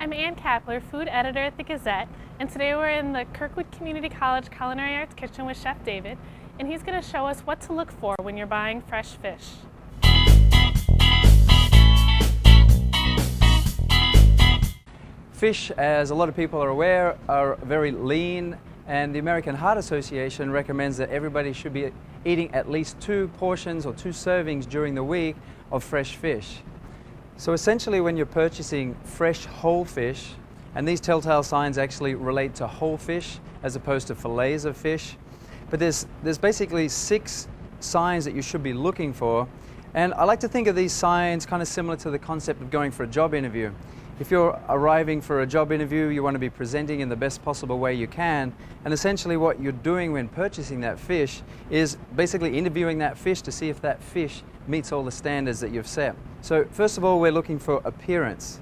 I'm Ann Kapler, food editor at the Gazette, and today we're in the Kirkwood Community College Culinary Arts Kitchen with Chef David, and he's going to show us what to look for when you're buying fresh fish. Fish, as a lot of people are aware, are very lean, and the American Heart Association recommends that everybody should be eating at least 2 portions or 2 servings during the week of fresh fish. So essentially, when you're purchasing fresh whole fish, and these telltale signs actually relate to whole fish as opposed to fillets of fish, but there's basically 6 signs that you should be looking for, and I like to think of these signs kind of similar to the concept of going for a job interview. If you're arriving for a job interview, you want to be presenting in the best possible way you can, and essentially what you're doing when purchasing that fish is basically interviewing that fish to see if that fish meets all the standards that you've set. So first of all, we're looking for appearance.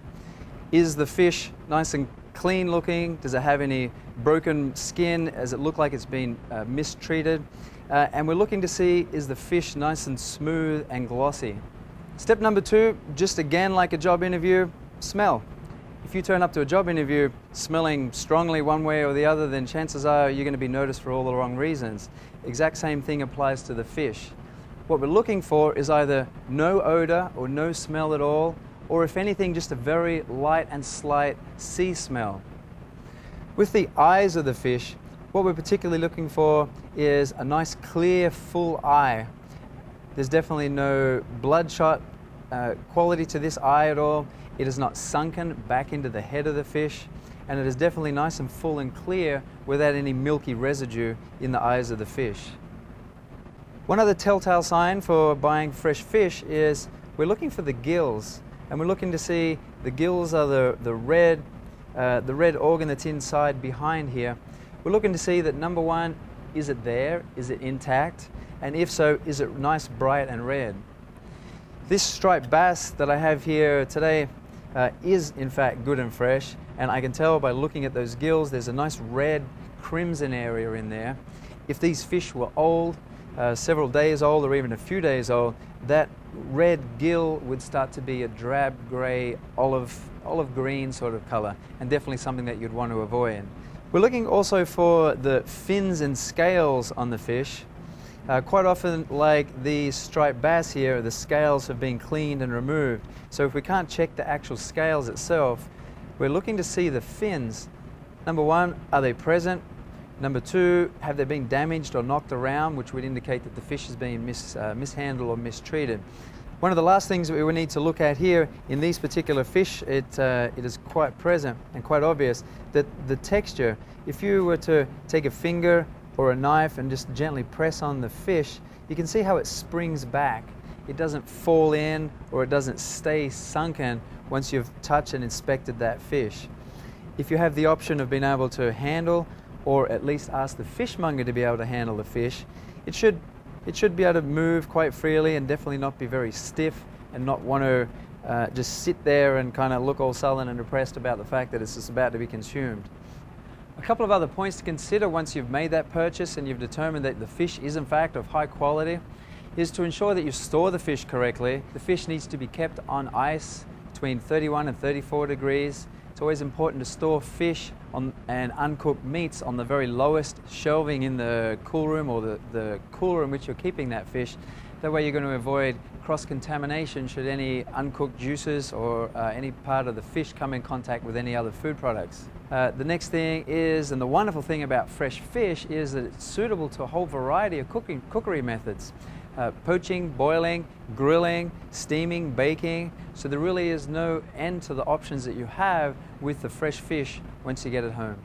Is the fish nice and clean looking? Does it have any broken skin? Does it look like it's been mistreated? And we're looking to see, is the fish nice and smooth and glossy? Step number 2, just again like a job interview, smell. If you turn up to a job interview smelling strongly one way or the other, then chances are you're going to be noticed for all the wrong reasons. Exact same thing applies to the fish. What we're looking for is either no odor or no smell at all, or if anything, just a very light and slight sea smell. With the eyes of the fish, what we're particularly looking for is a nice clear full eye. There's definitely no bloodshot quality to this eye at all. It is not sunken back into the head of the fish, and it is definitely nice and full and clear without any milky residue in the eyes of the fish. One other telltale sign for buying fresh fish is we're looking for the gills, and we're looking to see the gills are the red organ that's inside behind here. We're looking to see that, number 1, is it there? Is it intact? And if so, is it nice, bright and red? This striped bass that I have here today is in fact good and fresh, and I can tell by looking at those gills there's a nice red crimson area in there. If these fish were old, several days old or even a few days old, that red gill would start to be a drab grey olive green sort of color, and definitely something that you'd want to avoid. We're looking also for the fins and scales on the fish. Quite often, like the striped bass here, the scales have been cleaned and removed. So if we can't check the actual scales itself, we're looking to see the fins. Number 1, are they present? Number 2, have they been damaged or knocked around, which would indicate that the fish is being mishandled or mistreated. One of the last things that we would need to look at here in these particular fish, it is quite present and quite obvious that the texture, if you were to take a finger or a knife and just gently press on the fish, you can see how it springs back. It doesn't fall in or it doesn't stay sunken once you've touched and inspected that fish. If you have the option of being able to handle, or at least ask the fishmonger to be able to handle the fish, it should be able to move quite freely and definitely not be very stiff and not want to just sit there and kind of look all sullen and depressed about the fact that it's just about to be consumed. A couple of other points to consider once you've made that purchase and you've determined that the fish is in fact of high quality is to ensure that you store the fish correctly. The fish needs to be kept on ice between 31 and 34 degrees. It's always important to store fish and uncooked meats on the very lowest shelving in the cool room or the cooler in which you're keeping that fish. That way you're going to avoid cross-contamination should any uncooked juices or any part of the fish come in contact with any other food products. The next thing is, and the wonderful thing about fresh fish, is that it's suitable to a whole variety of cookery methods. Poaching, boiling, grilling, steaming, baking. So there really is no end to the options that you have with the fresh fish once you get it home.